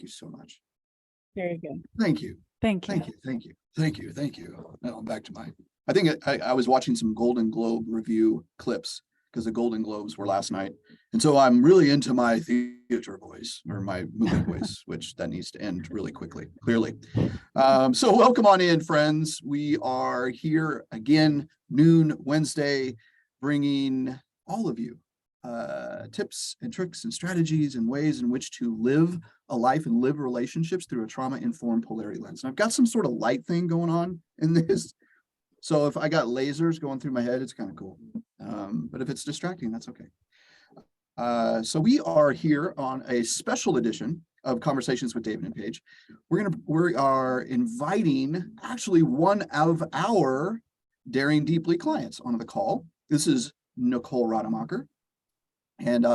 you so much. Very good. Thank you. Thank you. Thank you. Thank you. Thank you. Thank you. Now I'm back to I think I was watching some Golden Globe review clips because the Golden Globes were last night. And so I'm really into my theater voice or my movie voice, which that needs to end really quickly, clearly. So welcome on in, friends. We are here again, noon Wednesday, bringing all of you tips and tricks and strategies and ways in which to live a life and live relationships through a trauma-informed polarity lens. And I've got some sort of light thing going on in this. So if I got lasers going through my head, it's kind of cool. But if it's distracting, that's okay. So we are here on a special edition of Conversations with David and Paige. We are inviting actually one of our Daring Deeply clients onto the call. This is Nicole Rademacher. And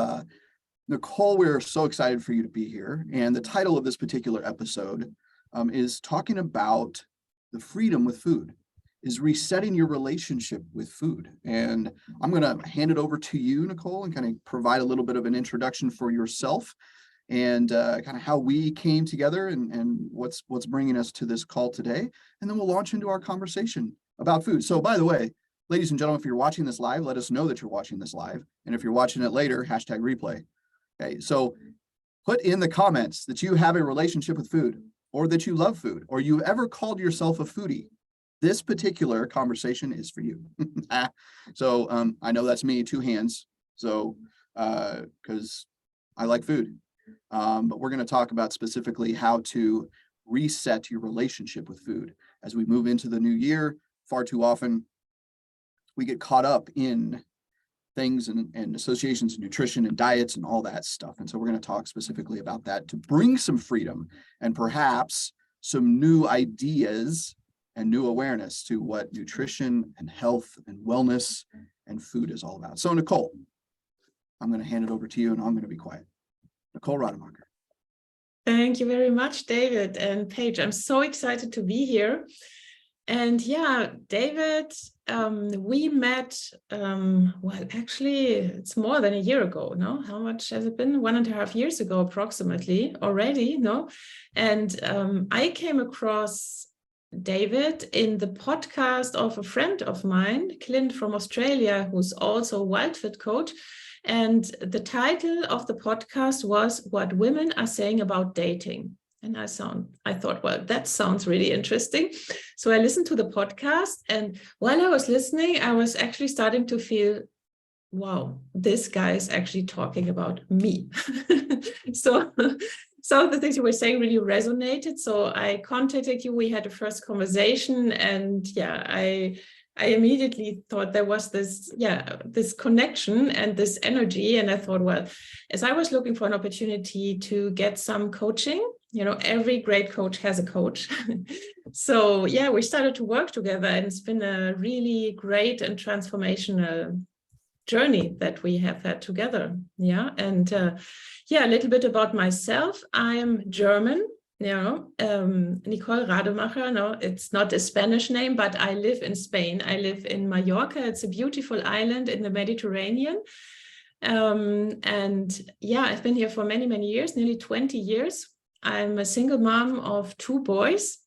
Nicole, we're so excited for you to be here. And the title of this particular episode is talking about the freedom with food, is resetting your relationship with food. And I'm going to hand it over to you, Nicole, and kind of provide a little bit of an introduction for yourself and kind of how we came together and what's bringing us to this call today. And then we'll launch into our conversation about food. So by the way, ladies and gentlemen, if you're watching this live, let us know that you're watching this live. And if you're watching it later, #replay. Okay, so put in the comments that you have a relationship with food or that you love food or you've ever called yourself a foodie. This particular conversation is for you. So I know that's me, 2 hands. So because I like food, but we're going to talk about specifically how to reset your relationship with food as we move into the new year. Far too often we get caught up in things and associations and nutrition and diets and all that stuff. And so we're going to talk specifically about that to bring some freedom and perhaps some new ideas and new awareness to what nutrition and health and wellness and food is all about. So Nicole, I'm going to hand it over to you and I'm going to be quiet. Nicole Rademacher. Thank you very much, David and Paige. I'm so excited to be here. And yeah, David, we met, well, actually, it's more than a year ago, no? How much has it been? 1.5 years ago, approximately, already, no? And I came across David in the podcast of a friend of mine, Clint from Australia, who's also a WILDFIT coach. And the title of the podcast was What Women Are Saying About Dating. And I thought, well, that sounds really interesting. So I listened to the podcast, and while I was listening, I was actually starting to feel, wow, this guy is actually talking about me. So some of the things you were saying really resonated. So I contacted you, we had a first conversation, and yeah, I immediately thought there was this connection and this energy. And I thought, well, as I was looking for an opportunity to get some coaching, you know, every great coach has a coach. So yeah, we started to work together, and it's been a really great and transformational journey that we have had together. Yeah. And yeah, a little bit about myself. I'm German. Nicole Rademacher. No, it's not a Spanish name, but I live in Spain. I live in Mallorca. It's a beautiful island in the Mediterranean. And yeah, I've been here for many, many years, nearly 20 years. I'm a single mom of 2 boys.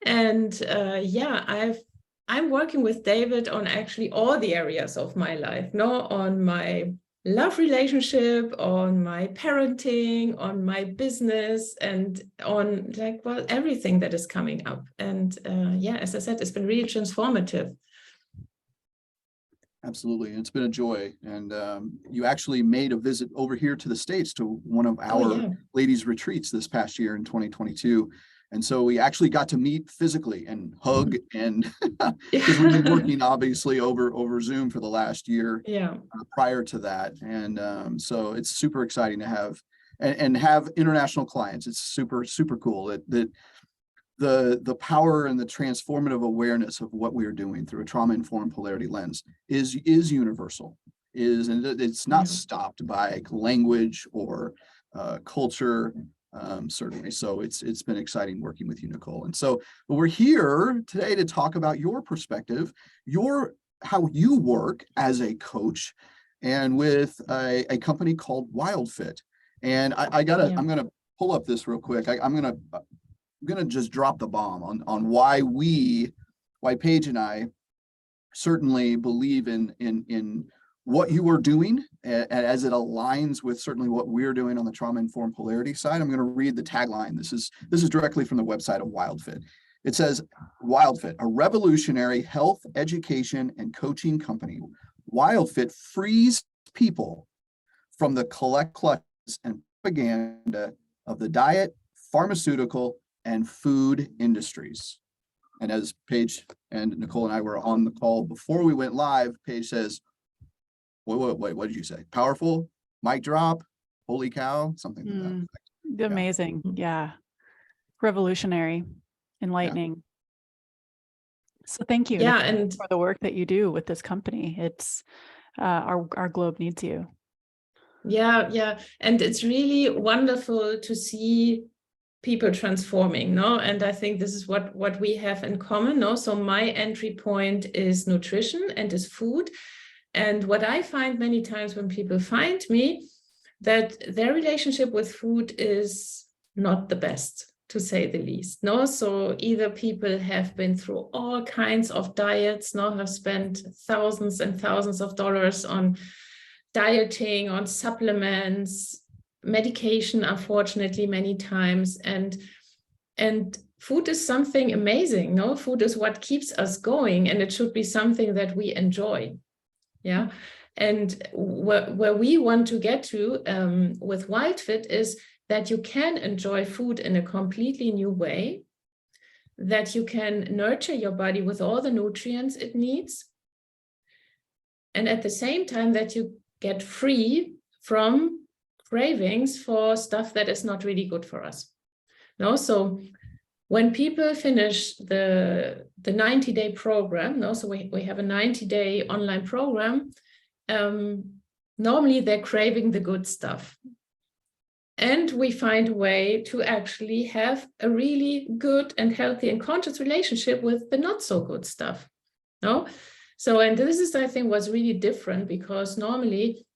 And yeah, I'm working with David on actually all the areas of my life, on my love relationship, on my parenting, on my business, and on everything that is coming up. And yeah, as I said, it's been really transformative. Absolutely. It's been a joy. And you actually made a visit over here to the States to one of our ladies' retreats this past year in 2022. And so we actually got to meet physically and hug, and because we've been working obviously over Zoom for the last year prior to that. And so it's super exciting to have and have international clients. It's super, super cool that the power and the transformative awareness of what we are doing through a trauma-informed polarity lens is universal, and it's not stopped by language or culture. Certainly. So it's been exciting working with you, Nicole. And so we're here today to talk about your perspective, how you work as a coach and with a company called WILDFIT. And I'm going to pull up this real quick. I'm gonna just drop the bomb on why Paige and I certainly believe in what you are doing, as it aligns with certainly what we're doing on the trauma-informed polarity side. I'm going to read the tagline. This is directly from the website of WILDFIT. It says, WILDFIT, a revolutionary health, education, and coaching company. WILDFIT frees people from the clutches and propaganda of the diet, pharmaceutical, and food industries. And as Paige and Nicole and I were on the call before we went live, Paige says, wait, what did you say? Powerful, mic drop, holy cow, something like that. Amazing. Yeah. Revolutionary, enlightening. So thank you and for the work that you do with this company. It's our globe needs you. Yeah. And it's really wonderful to see people transforming, no? And I think this is what we have in common, no? So my entry point is nutrition and is food. And what I find many times when people find me, that their relationship with food is not the best, to say the least, no? So either people have been through all kinds of diets, no, have spent thousands and thousands of dollars on dieting, on supplements, medication, unfortunately, many times. And food is something amazing, no? Food is what keeps us going, and it should be something that we enjoy. Yeah. And where we want to get to with WILDFIT is that you can enjoy food in a completely new way, that you can nurture your body with all the nutrients it needs, and at the same time that you get free from cravings for stuff that is not really good for us. No, so when people finish the 90-day program, no, so we have a 90-day online program, normally they're craving the good stuff. And we find a way to actually have a really good and healthy and conscious relationship with the not so good stuff. No? So, and this is, I think, what's really different, because normally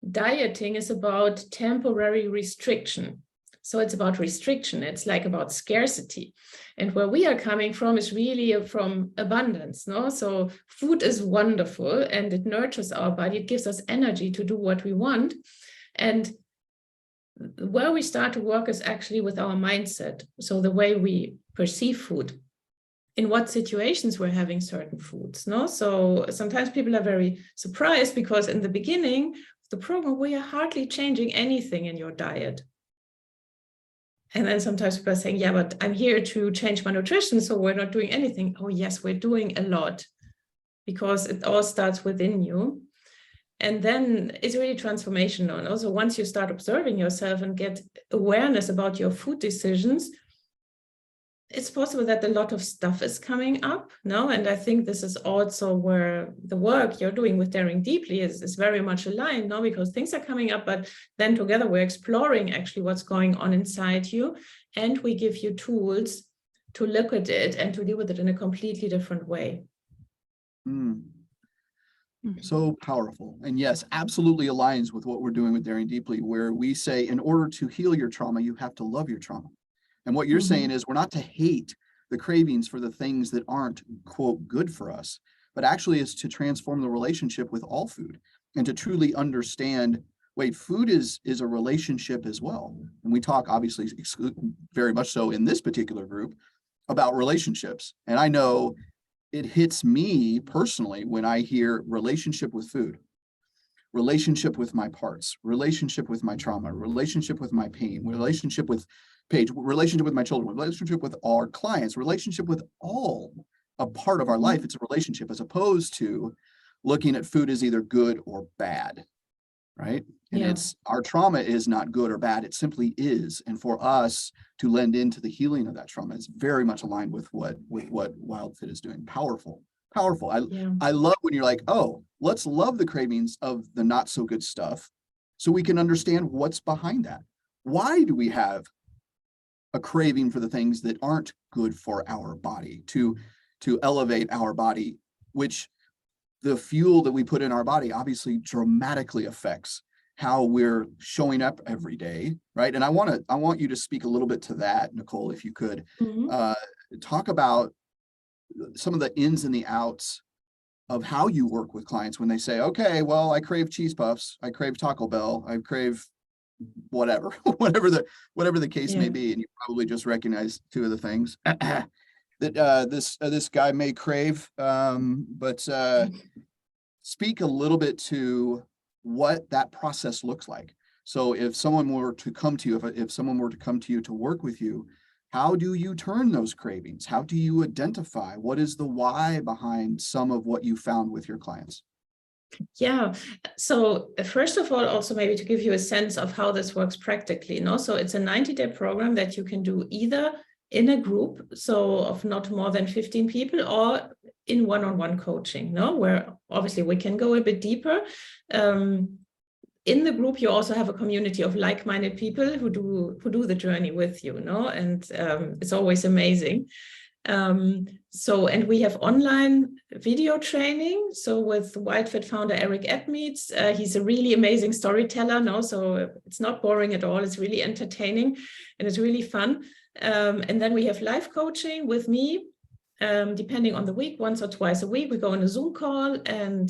dieting is about temporary restriction. So it's about restriction. It's like about scarcity. And where we are coming from is really from abundance. No? So food is wonderful and it nurtures our body. It gives us energy to do what we want. And where we start to work is actually with our mindset. So the way we perceive food, in what situations we're having certain foods. No? So sometimes people are very surprised, because in the beginning of the program, we are hardly changing anything in your diet. And then sometimes people are saying, yeah, but I'm here to change my nutrition, so we're not doing anything. Oh yes, we're doing a lot, because it all starts within you. And then it's really transformational. And also once you start observing yourself and get awareness about your food decisions, it's possible that a lot of stuff is coming up, no? And I think this is also where the work you're doing with Daring Deeply is very much aligned, no? Because things are coming up, but then together we're exploring actually what's going on inside you, and we give you tools to look at it and to deal with it in a completely different way. So powerful. And yes, absolutely aligns with what we're doing with Daring Deeply, where we say, in order to heal your trauma, you have to love your trauma. And what you're saying is, we're not to hate the cravings for the things that aren't, quote, good for us, but actually is to transform the relationship with all food, and to truly understand, wait, food is a relationship as well. And we talk, obviously, very much so in this particular group, about relationships. And I know it hits me personally when I hear relationship with food, relationship with my parts, relationship with my trauma, relationship with my pain, relationship with Paige, relationship with my children, relationship with our clients, relationship with all a part of our life. It's a relationship, as opposed to looking at food as either good or bad, right? And it's, our trauma is not good or bad, it simply is. And for us to lend into the healing of that trauma is very much aligned with what WILDFIT is doing. Powerful. I love when you're like, oh, let's love the cravings of the not so good stuff, so we can understand what's behind that. Why do we have a craving for the things that aren't good for our body, to elevate our body, which the fuel that we put in our body obviously dramatically affects how we're showing up every day, right? And I want you to speak a little bit to that, Nicole, if you could. Talk about some of the ins and the outs of how you work with clients when they say, okay, well, I crave cheese puffs, I crave Taco Bell, I crave whatever, whatever the case may be. And you probably just recognize two of the things that this guy may crave. But speak a little bit to what that process looks like. So if someone were to come to you, if someone were to come to you to work with you, how do you turn those cravings? How do you identify what is the why behind some of what you found with your clients? Yeah. So first of all, also maybe to give you a sense of how this works practically. So it's a 90-day program that you can do either in a group, so of not more than 15 people, or in one-on-one coaching, where obviously we can go a bit deeper. In the group, you also have a community of like-minded people who do the journey with you, and it's always amazing. And we have online video training. So with WILDFIT founder Eric Edmeades, he's a really amazing storyteller, so it's not boring at all. It's really entertaining and it's really fun. And then we have live coaching with me, depending on the week, once or twice a week. We go on a Zoom call and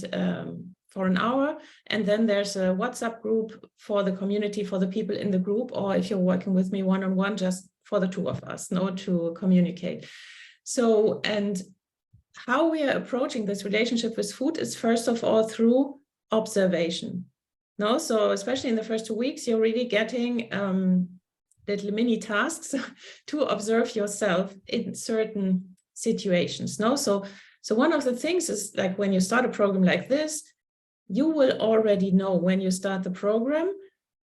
for an hour, and then there's a WhatsApp group for the community, for the people in the group, or if you're working with me one-on-one, just for the two of us, to communicate. So, and how we are approaching this relationship with food is first of all through observation. So especially in the first 2 weeks, you're really getting little mini tasks to observe yourself in certain situations. So one of the things is, like, when you start a program like this, you will already know when you start the program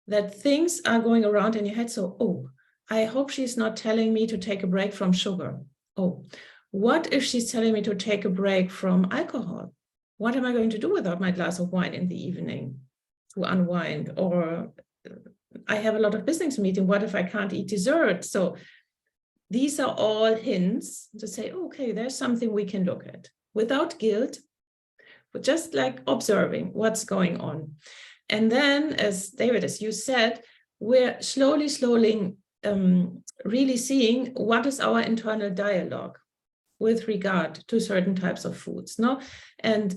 that things are going around in your head. So, oh, I hope she's not telling me to take a break from sugar. Oh, what if she's telling me to take a break from alcohol? What am I going to do without my glass of wine in the evening to unwind? Or I have a lot of business meeting. What if I can't eat dessert? So these are all hints to say, okay, there's something we can look at without guilt, but just like observing what's going on. And then, as David, as you said, we're slowly really seeing what is our internal dialogue with regard to certain types of foods. And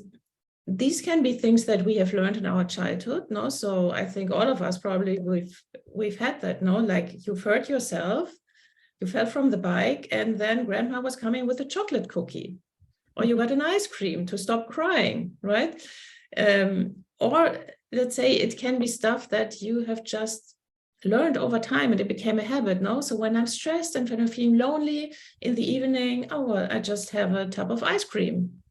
these can be things that we have learned in our childhood. So I think all of us probably we've had that. Like, you've hurt yourself, you fell from the bike, and then grandma was coming with a chocolate cookie, or you got an ice cream to stop crying, right? Or let's say it can be stuff that you have just learned over time and it became a habit. So when I'm stressed and when I'm feeling lonely in the evening, oh, well, I just have a tub of ice cream,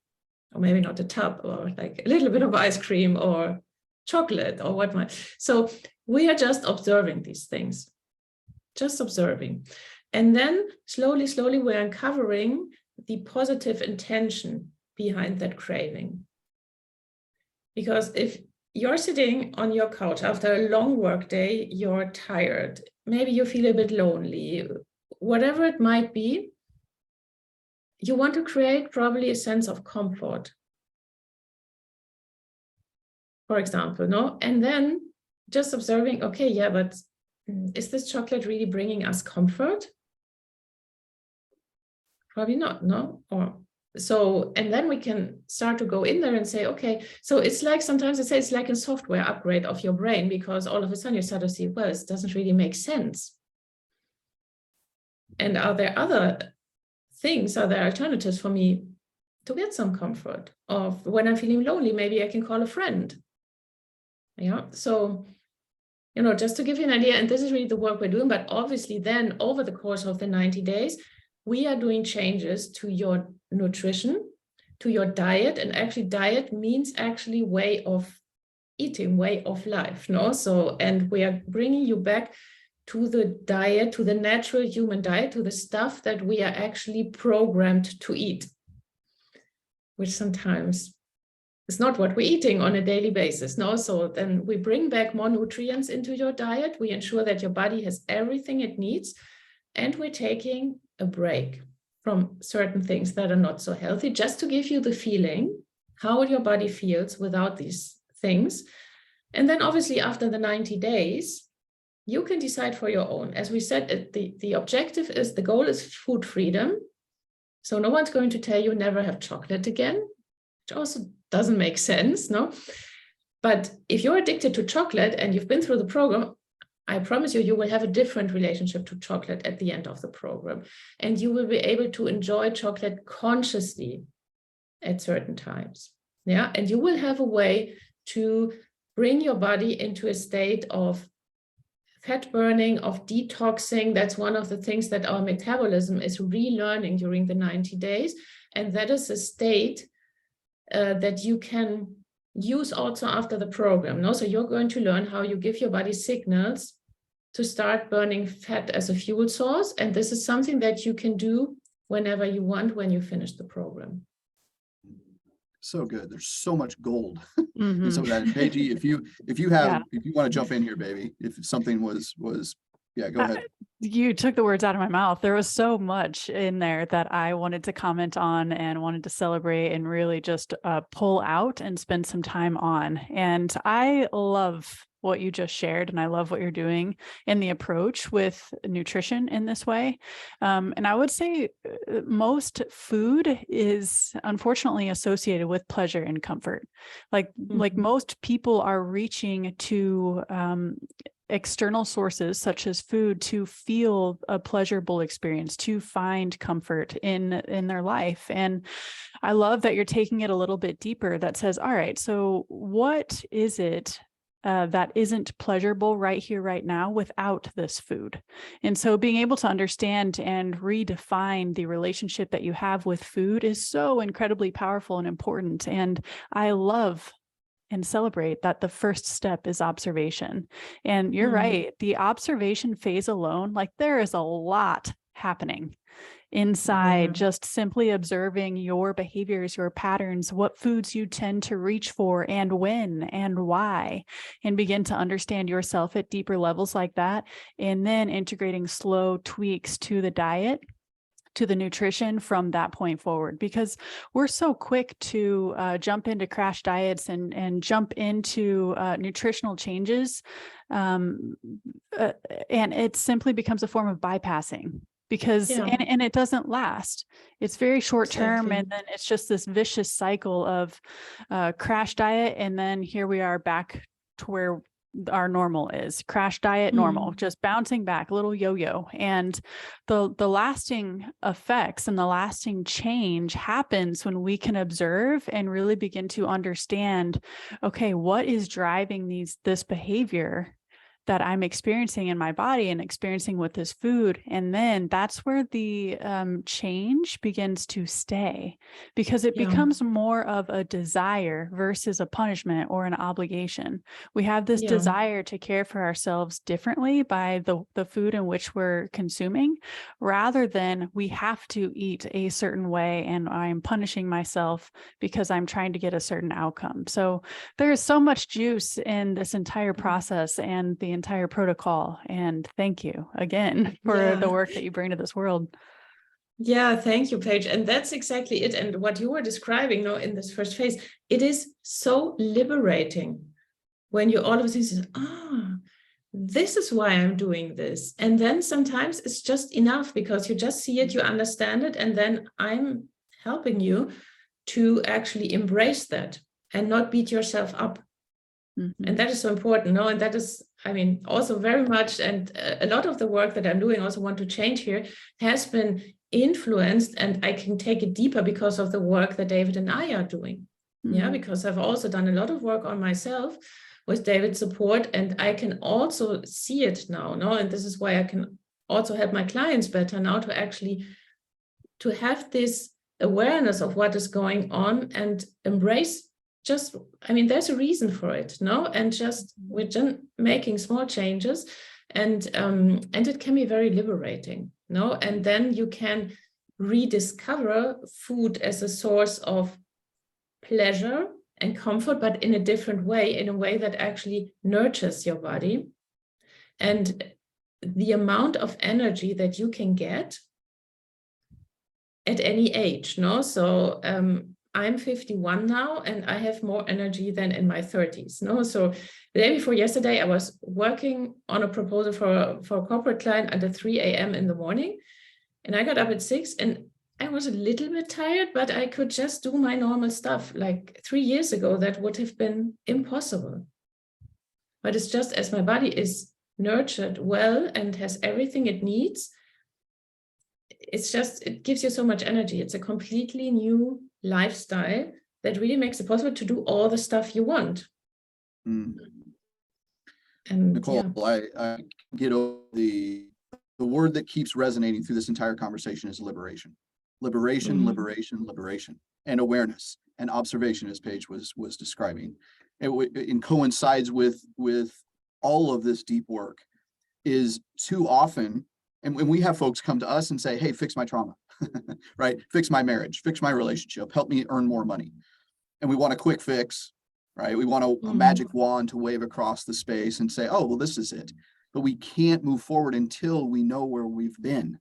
or maybe not a tub, or like a little bit of ice cream or chocolate or whatnot. So we are just observing these things, just observing. And then slowly, we're uncovering the positive intention behind that craving. Because if you're sitting on your couch after a long work day, you're tired, maybe you feel a bit lonely, whatever it might be, you want to create probably a sense of comfort, for example, and then just observing, okay, yeah, but is this chocolate really bringing us comfort? Probably not, Or so, and then we can start to go in there and say, okay, so it's like, sometimes I say it's like a software upgrade of your brain, because all of a sudden you start to see, well, it doesn't really make sense. And are there other things, are there alternatives for me to get some comfort? Or when I'm feeling lonely, maybe I can call a friend. So, just to give you an idea, and this is really the work we're doing, but obviously then over the course of the 90 days, we are doing changes to your nutrition, to your diet. And actually diet means actually way of eating, way of life. So, and we are bringing you back to the diet, to the natural human diet, to the stuff that we are actually programmed to eat, which sometimes is not what we're eating on a daily basis. So then we bring back more nutrients into your diet. We ensure that your body has everything it needs. And we're taking a break from certain things that are not so healthy, just to give you the feeling how your body feels without these things. And then obviously after the 90 days, you can decide for your own. As we said, the objective is, the goal is food freedom. So no one's going to tell you never have chocolate again, which also doesn't make sense, no? But if you're addicted to chocolate and you've been through the program, I promise you, you will have a different relationship to chocolate at the end of the program. And you will be able to enjoy chocolate consciously at certain times. Yeah, and you will have a way to bring your body into a state of fat burning, of detoxing. That's one of the things that our metabolism is relearning during the 90 days. And that is a state that you can use also after the program. No? So you're going to learn how you give your body signals to start burning fat as a fuel source. And this is something that you can do whenever you want when you finish the program. So good. There's so much gold Mhm. in some of that. Paige, if you want to jump in here, baby, if something was yeah, go ahead. You took the words out of my mouth. There was so much in there that I wanted to comment on and wanted to celebrate and really just pull out and spend some time on. And I love what you just shared, and I love what you're doing in the approach with nutrition in this way. And I would say most food is unfortunately associated with pleasure and comfort. Like most people are reaching to external sources such as food to feel a pleasurable experience, to find comfort in their life. And I love that you're taking it a little bit deeper, that says, all right, so what is it that isn't pleasurable right here, right now without this food? And so being able to understand and redefine the relationship that you have with food is so incredibly powerful and important. And I love and celebrate that the first step is observation. And you're right, the observation phase alone, like there is a lot happening inside, just simply observing your behaviors, your patterns, what foods you tend to reach for and when and why, and begin to understand yourself at deeper levels like that. And then integrating slow tweaks to the diet, to the nutrition from that point forward, because we're so quick to jump into crash diets and jump into nutritional changes. And it simply becomes a form of bypassing, because and it doesn't last. It's very short term. And then it's just this vicious cycle of crash diet. And then here we are back to where our normal is. Crash diet, normal, just bouncing back, a little yo-yo. And the lasting effects and the lasting change happens when we can observe and really begin to understand, okay, what is driving this behavior that I'm experiencing in my body and experiencing with this food. And then that's where the change begins to stay, because it becomes more of a desire versus a punishment or an obligation. We have this desire to care for ourselves differently by the food in which we're consuming, rather than we have to eat a certain way and I'm punishing myself because I'm trying to get a certain outcome. So there is so much juice in this entire process and the entire protocol. And thank you again for the work that you bring to this world. Yeah, thank you, Paige. And that's exactly it. And what you were describing in this first phase, it is so liberating when you all of a sudden say, this is why I'm doing this. And then sometimes it's just enough, because you just see it, you understand it, and then I'm helping you to actually embrace that and not beat yourself up. And that is so important, no? And that is, I mean, also very much, and a lot of the work that I'm doing, also want to change here, has been influenced, and I can take it deeper because of the work that David and I are doing. Yeah, because I've also done a lot of work on myself with David's support, and I can also see it now, no? And this is why I can also help my clients better now to actually to have this awareness of what is going on and embrace. Just, I mean, there's a reason for it, no? And just we're just making small changes, and it can be very liberating, no? And then you can rediscover food as a source of pleasure and comfort, but in a different way, in a way that actually nurtures your body. And the amount of energy that you can get at any age, no? So I'm 51 now, and I have more energy than in my 30s. No, so the day before yesterday, I was working on a proposal for a corporate client until 3 a.m. in the morning, and I got up at 6, and I was a little bit tired, but I could just do my normal stuff. Like 3 years ago, that would have been impossible. But it's just as my body is nurtured well and has everything it needs, it gives you so much energy. It's a completely new lifestyle that really makes it possible to do all the stuff you want. Mm. And Nicole, I get over the word that keeps resonating through this entire conversation is liberation. Liberation, liberation, liberation, and awareness and observation, as Paige was describing. It coincides with all of this deep work. Is too often, and when we have folks come to us and say, hey, fix my trauma, right? Fix my marriage, fix my relationship, help me earn more money. And we want a quick fix, right? We want a magic wand to wave across the space and say, oh, well, this is it. But we can't move forward until we know where we've been.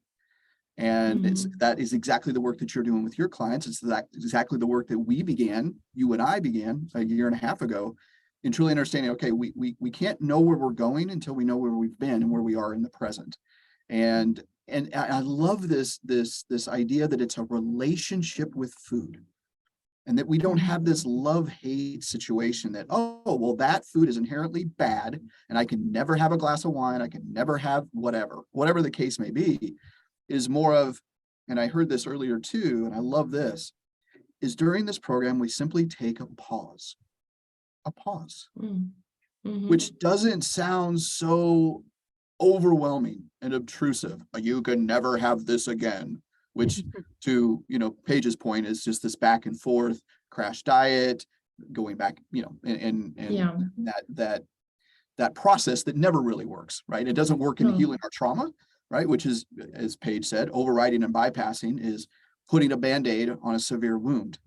And that is exactly the work that you're doing with your clients. It's exactly the work that you and I began a year and a half ago, in truly understanding, okay, we can't know where we're going until we know where we've been and where we are in the present. And I love this idea that it's a relationship with food, and that we don't have this love-hate situation that, oh, well, that food is inherently bad and I can never have a glass of wine, I can never have whatever the case may be. It is more of, and I heard this earlier too, and I love this, is during this program, we simply take a pause, which doesn't sound so overwhelming and obtrusive. You can never have this again, which to, Paige's point is just this back and forth crash diet, going back, and that process that never really works, right? It doesn't work in healing our trauma, right? Which is, as Paige said, overriding and bypassing is putting a Band-Aid on a severe wound.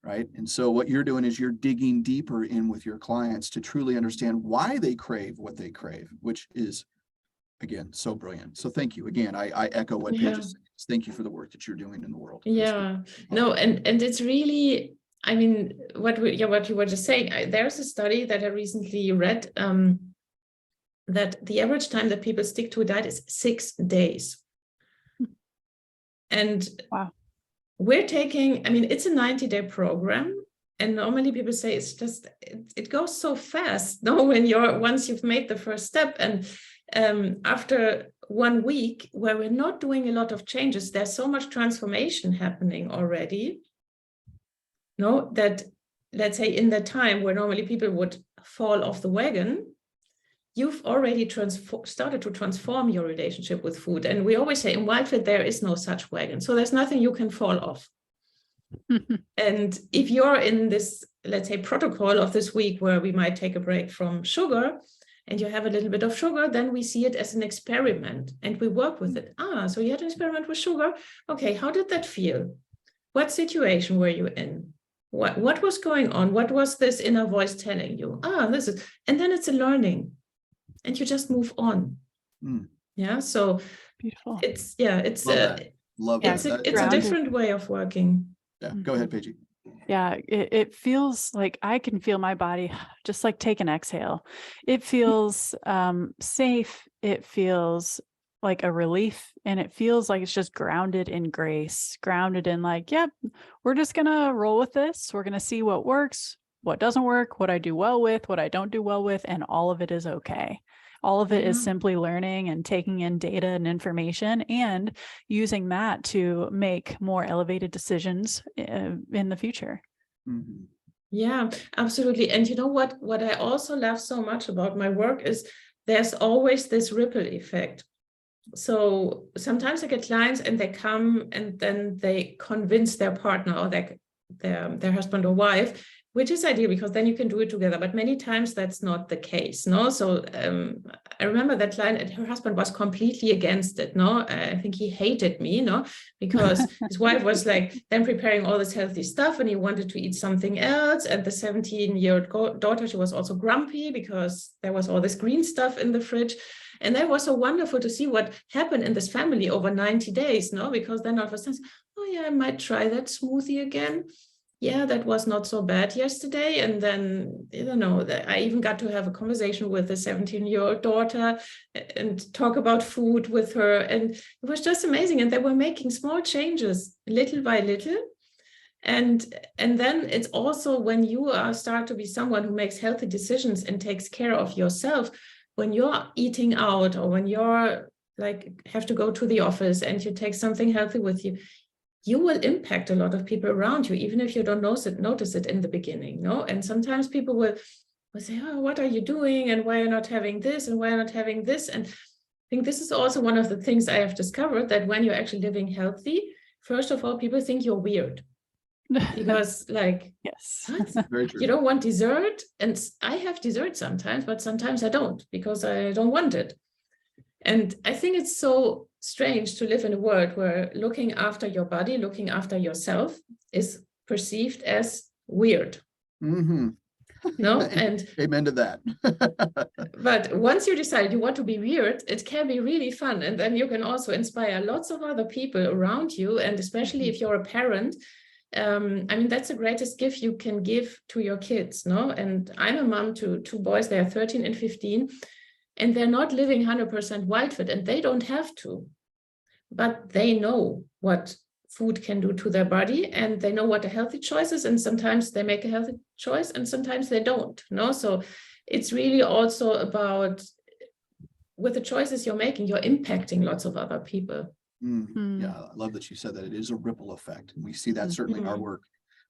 Right. And so what you're doing is you're digging deeper in with your clients to truly understand why they crave what they crave, which is, again, so brilliant. So thank you. Again, I echo what Paige is saying. Thank you for the work that you're doing in the world. Yeah, no, and it's really, I mean, what you were just saying, there's a study that I recently read that the average time that people stick to a diet is 6 days. And wow. We're taking, I mean, it's a 90-day program, and normally people say it's just, it goes so fast, no, once you've made the first step. And after 1 week where we're not doing a lot of changes, there's so much transformation happening already, no, that, let's say in the time where normally people would fall off the wagon, you've already started to transform your relationship with food. And we always say in WILDFIT, there is no such wagon. So there's nothing you can fall off. And if you're in this, let's say, protocol of this week where we might take a break from sugar and you have a little bit of sugar, then we see it as an experiment and we work with it. So you had an experiment with sugar. Okay, how did that feel? What situation were you in? What was going on? What was this inner voice telling you? This is, and then it's a learning. And you just move on. Yeah, so beautiful. It's love that. It's a different way of working. Yeah, go ahead, Paige. Yeah, it feels like I can feel my body just like take an exhale. It feels safe. It feels like a relief, and it feels like it's just grounded in grace, grounded in like, yep, we're just gonna roll with this. We're gonna see what works, what doesn't work, what I do well with, what I don't do well with, and all of it is okay. All of it is simply learning and taking in data and information and using that to make more elevated decisions in the future. Yeah, absolutely. And you know what I also love so much about my work is there's always this ripple effect. So sometimes I get clients and they come and then they convince their partner or their husband or wife, which is ideal because then you can do it together. But many times that's not the case, no? So I remember that client and her husband was completely against it, no? I think he hated me, no? Because his wife was like then preparing all this healthy stuff and he wanted to eat something else. And the 17-year-old daughter, she was also grumpy because there was all this green stuff in the fridge. And that was so wonderful to see what happened in this family over 90 days, no? Because then all of a sudden, oh yeah, I might try that smoothie again. yeah, that was not so bad yesterday. And then, you know, I even got to have a conversation with a 17-year-old daughter and talk about food with her. And it was just amazing. And they were making small changes little by little. And then it's also when you start to be someone who makes healthy decisions and takes care of yourself, when you're eating out or when you're like have to go to the office and you take something healthy with you, you will impact a lot of people around you, even if you don't notice it in the beginning. No, and sometimes people will say, oh, what are you doing? And why are you not having this? And why are you not having this? And I think this is also one of the things I have discovered, that when you're actually living healthy, first of all, people think you're weird. Because like, yes, Very true. you don't want dessert, and I have dessert sometimes, but sometimes I don't because I don't want it. And I think it's so strange to live in a world where looking after your body, looking after yourself is perceived as weird. Mm-hmm. No, and amen to that. but once you decide you want to be weird, it can be really fun, and then you can also inspire lots of other people around you, and especially if you're a parent. I mean, that's the greatest gift you can give to your kids, no? And I'm a mom to two boys, they are 13 and 15, and they're not living 100% WILDFIT, and they don't have to, but they know what food can do to their body, and they know what a healthy choice is, and sometimes they make a healthy choice, and sometimes they don't, no? So it's really also about, with the choices you're making, you're impacting lots of other people. Yeah, I love that you said that. It is a ripple effect. And we see that certainly in our work.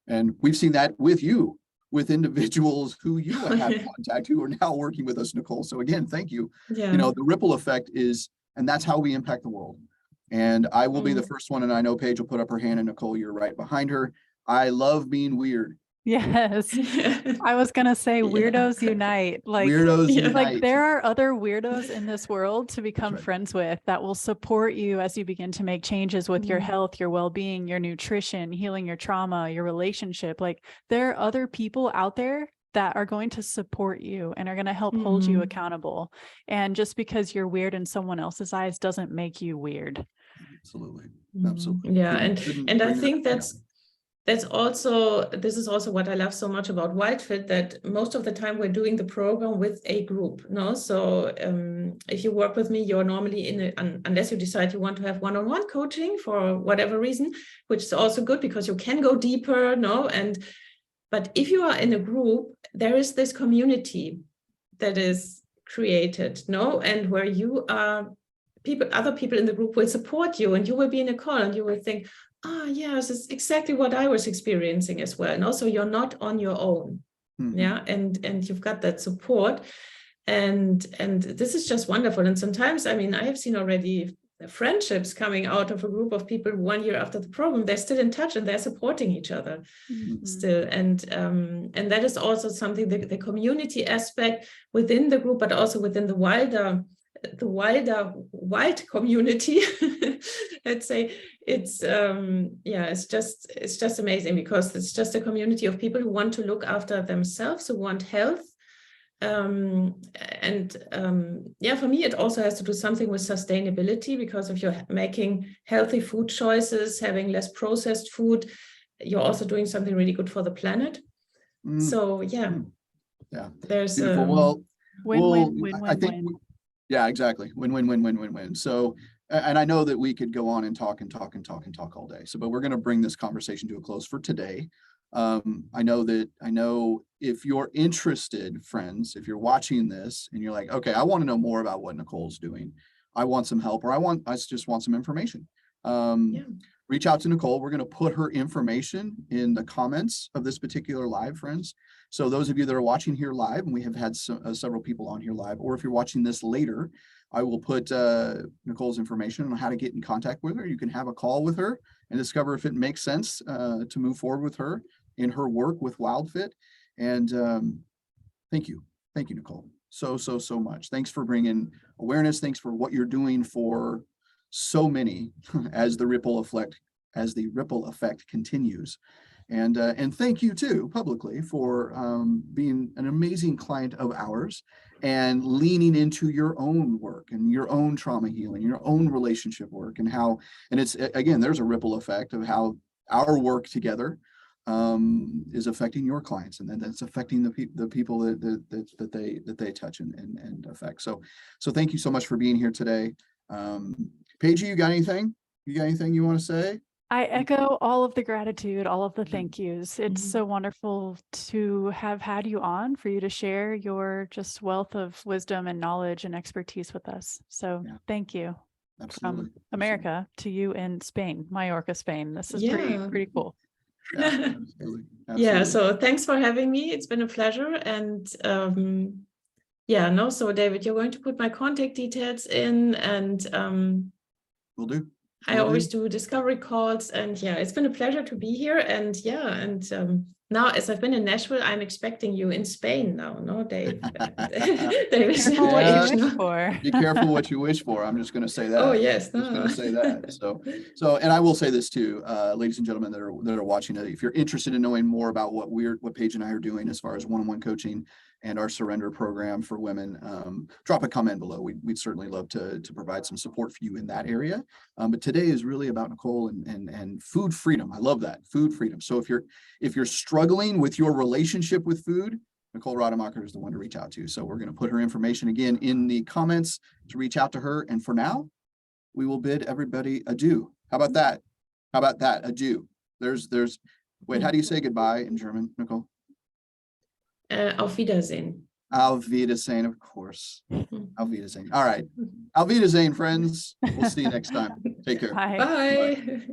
And we've seen that with you, with individuals who you have had contact, who are now working with us, Nicole. So again, thank you. Yeah. You know, the ripple effect is, and that's how we impact the world. And I will be the first one, and I know Paige will put up her hand, and Nicole, you're right behind her. I love being weird. yes. I was gonna say weirdos unite. Like weirdos Yeah. unite. like there are other weirdos in this world to become right. friends with that will support you as you begin to make changes with your health, your well-being, your nutrition, healing your trauma, your relationship. Like there are other people out there that are going to support you and are going to help hold you accountable. And just because you're weird in someone else's eyes doesn't make you weird. Absolutely. Absolutely. Yeah. Couldn't And I bring think it- that's also, this is also what I love so much about WILDFIT, that most of the time we're doing the program with a group, no? So if you work with me, you're normally in unless you decide you want to have one-on-one coaching for whatever reason, which is also good because you can go deeper, no? But if you are in a group, there is this community that is created, no? And where you are, other people in the group will support you, and you will be in a call and you will think, yes, it's exactly what I was experiencing as well. And also you're not on your own. Yeah. And you've got that support. And this is just wonderful. And sometimes, I mean, I have seen already friendships coming out of a group of people 1 year after the program. They're still in touch and they're supporting each other still. And that is also something, the community aspect within the group, but also within the wild community. Let's say it's it's just amazing, because it's just a community of people who want to look after themselves, who want health. For me, it also has to do something with sustainability, because if you're making healthy food choices, having less processed food, you're also doing something really good for the planet. So there's beautiful. Win. I think yeah, exactly. Win. So, and I know that we could go on and talk all day. So, but we're going to bring this conversation to a close for today. I know if you're interested, friends, if you're watching this and you're like, okay, I want to know more about what Nicole's doing. I want some help, or I just want some information. Reach out to Nicole. We're going to put her information in the comments of this particular live, friends. So those of you that are watching here live, and we have had several people on here live, or if you're watching this later, I will put Nicole's information on how to get in contact with her. You can have a call with her and discover if it makes sense to move forward with her in her work with WILDFIT. And thank you, Nicole, so much. Thanks for bringing awareness. Thanks for what you're doing for so many as the ripple effect continues. And thank you too publicly for being an amazing client of ours and leaning into your own work and your own trauma healing, your own relationship work, and it's, again, there's a ripple effect of how our work together is affecting your clients, and then that's affecting the people that they touch and affect. So thank you so much for being here today. Paige, you got anything? You got anything you want to say? I echo all of the gratitude, all of the thank yous. It's Mhm. so wonderful to have had you on, for you to share your just wealth of wisdom and knowledge and expertise with us. So Yeah. thank you. Absolutely. From America to you in Spain, Mallorca, Spain. This is Yeah. pretty cool. Yeah, absolutely. Yeah, Absolutely. so thanks for having me. It's been a pleasure. And yeah, no, so David, you're going to put my contact details in, and Will do. I always do discovery calls, and yeah, it's been a pleasure to be here. And yeah, and now as I've been in Nashville, I'm expecting you in Spain now, no, Dave? Be careful what you Yes. wish for. Be careful what you wish for. I'm just going to say that. Oh yes, Just going no. to say that. So, and I will say this too, ladies and gentlemen that are watching it. If you're interested in knowing more about what Paige and I are doing as far as one-on-one coaching and our surrender program for women, drop a comment below. We'd certainly love to provide some support for you in that area. But today is really about Nicole and food freedom. I love that, food freedom. So if you're struggling with your relationship with food, Nicole Rademacher is the one to reach out to. So we're going to put her information again in the comments to reach out to her. And for now, we will bid everybody adieu. How about that? How about that? Adieu. Wait, how do you say goodbye in German, Nicole? Auf Wiedersehen. Auf Wiedersehen, of course. Auf Wiedersehen. All right. Auf Wiedersehen, friends. We'll see you next time. Take care. Bye. Bye.